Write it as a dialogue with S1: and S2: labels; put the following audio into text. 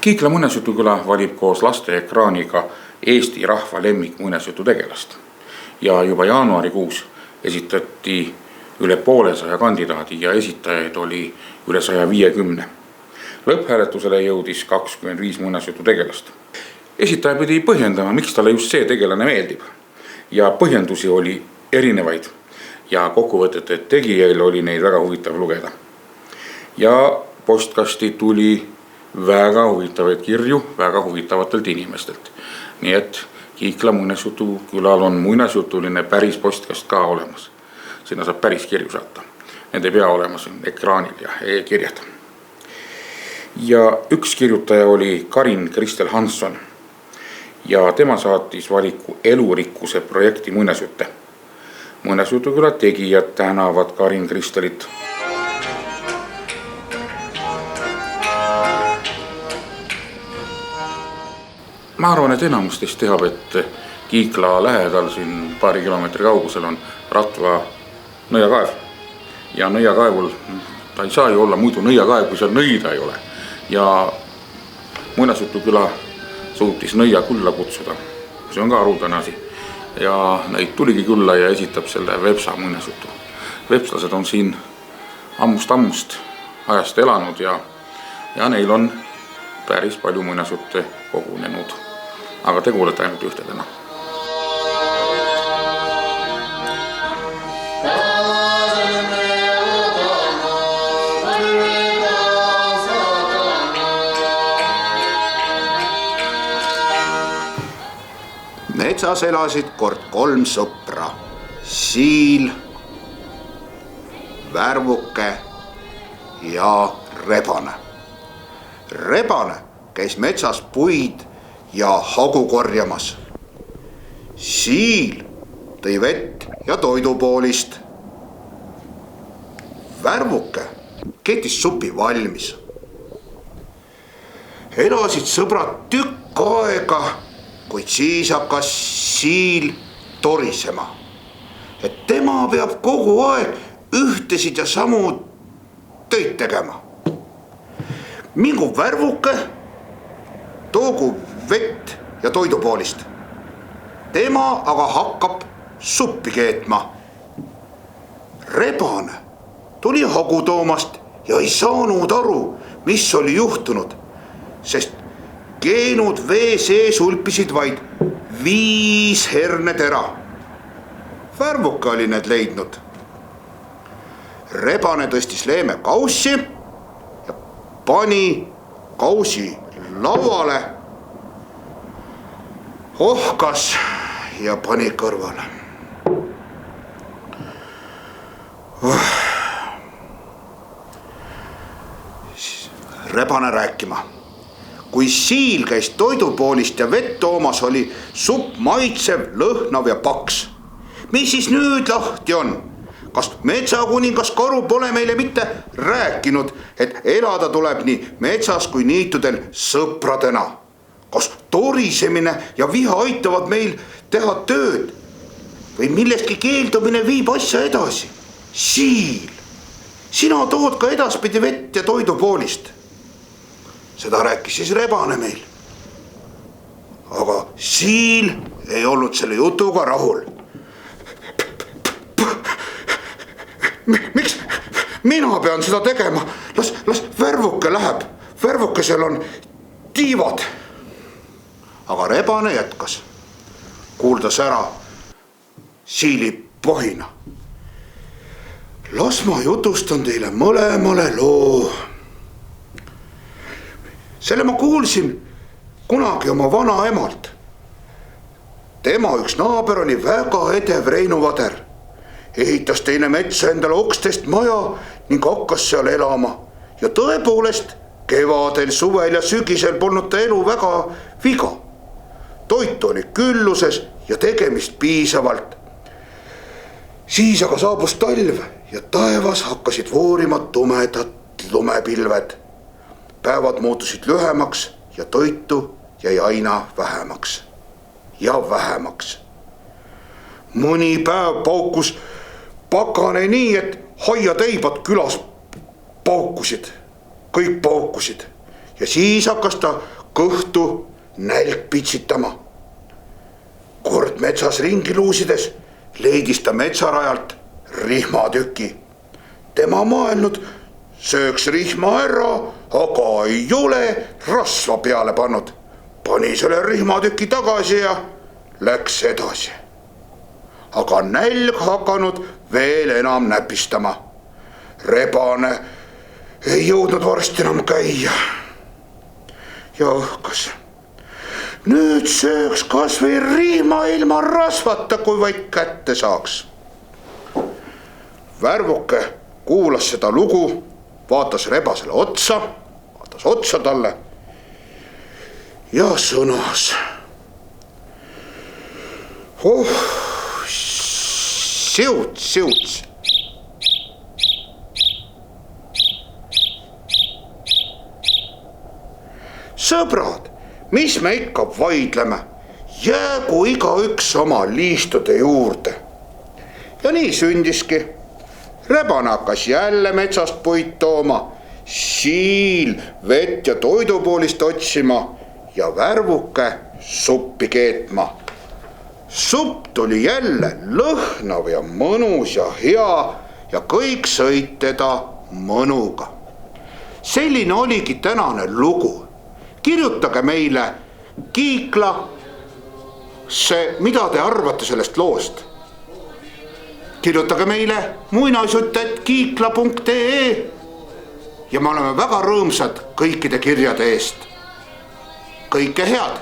S1: Kiikla muinasjutuküla valib koos laste ekraaniga Eesti rahva lemmik muinasjututegelast. Ja juba jaanuarikuus esitati üle 100 kandidaadi ja esitajaid oli üle 150. Lõpphääletusele jõudis 25 muinasjututegelast. Esitaja pidi põhjendama, miks talle just see tegelane meeldib. Ja põhjendusi oli erinevaid ja kokkuvõtete tegijail oli neid väga huvitav lugeda. Ja postkasti tuli väga huvitavaid kirju väga huvitavatelt inimestelt. Nii et Kiikla muinasjutukülal on muinasjutuline päris postkast ka olemas. Sinna saab päris kirju saata. Need ei pea olema ekraanil ja e-kirjad. Ja üks kirjutaja oli Karin Kristel Hansson. Ja tema saatis valiku elurikkuse projekti muinasjutte. Muinasjutuküla tegijad tänavad Karin Kristelit. Ma arvan, et enamus teist teab, et Kiikla lähedal siin paari kilomeetri kaugusel on Ratva nõiakaev. Ja nõiakaevul ta ei saa ju olla muidu nõiakaev, kui seal nõida ei ole. Ja muinasjutuküla suutis nõia külla kutsuda. See on ka haruldane asi. Ja neid tuligi külla ja esitab selle Vepsa muinasjutu. Vepslased on siin ammust ajast elanud ja neil on päris palju muinasjutte kogunenud. Aga te kuulete ainult ühte täna.
S2: Metsas elasid kord 3 sõpra. Siil, Värvuke ja Rebane. Rebane käis metsas puid ja hagu korjamas. Siil tõi vett ja toidupoolist. Värvuke keetis supi valmis. Elasid sõbrad tükk aega, kuid siis hakkas Siil torisema, et tema peab kogu aeg ühtesid ja samu töid tegema. Mingu Värvuke, toogu vett ja toidupoolist. Tema aga hakkab suppi keetma. Rebane tuli hagu toomast ja ei saanud aru, mis oli juhtunud, sest keenud vee sees ulpisid vaid 5 hernetera. Värvuke oli need leidnud. Rebane tõstis leeme kaussi ja pani kausi lauale, ohkas ja pani kõrvale. Rebane rääkima. Kui Siil käis toidupoolist ja vett toomas, oli supp maitsev, lõhnav ja paks. Mis siis nüüd lahti on? Kas metsakuningas Karu pole meile mitte rääkinud, et elada tuleb nii metsas kui niitudel sõpradena? Kas torisemine ja viha aitavad meil teha tööd? Või millestki keeldumine viib asja edasi? Siil, sina tood ka edaspidi vett ja toidupoolist. Seda rääkis siis Rebane meil. Aga Siil ei olnud selle jutuga rahul. Miks mina pean seda tegema? Las Värvuke läheb. Värvukesel on tiivad. Aga Rebane jätkas. Kuuldas ära Siili pohina. Las ma jutustan teile mõlemale loo. Selle ma kuulsin kunagi oma vana emalt. Tema üks naaber oli väga edev reinuvader. Ehitas teine metsa endale okstest maja ning hakkas seal elama. Ja tõepoolest, kevadel, suvel ja sügisel polnud ta elu väga viga. Toit oli külluses ja tegemist piisavalt. Siis aga saabus talv ja taevas hakkasid voorima tumedad lumepilved. Päevad muutusid lühemaks ja toitu jäi aina vähemaks ja vähemaks. Mõni päev paukus pakane nii, et haiateibad külas paukusid. Kõik paukusid ja siis hakkas ta kõhtu nälg pitsitama. Kord metsas ringi luusides leidis ta metsarajalt rihmatüki. Tema mõelnud, sööks rihma ära, aga ei ole rasva peale pannud. Pani selle rihmatüki tagasi ja läks edasi. Aga nälg hakanud veel enam näpistama. Rebane ei jõudnud varsti enam käia ja õhkas. Nüüd sööks kas või rihma ilma rasvata, kui vaid kätte saaks. Värvuke kuulas seda lugu, vaatas rebasele otsa, vaatas otsa talle ja sõnas. Siuts. Sõbrad, mis me ikka vaidleme, jäägu igaüks oma liistude juurde. Ja nii sündiski. Rebane hakkas jälle metsast puid tooma, siil vett ja toidupoolist otsima ja värvuke suppi keetma. Supp tuli jälle lõhnav ja mõnus ja hea ja kõik sõid teda mõnuga. Selline oligi tänane lugu. Kirjutage meile Kiiklasse, mida te arvate sellest loost. Kirjutage meile muinasjutt@kiikla.ee ja me oleme väga rõõmsad kõikide kirjade eest. Kõike head!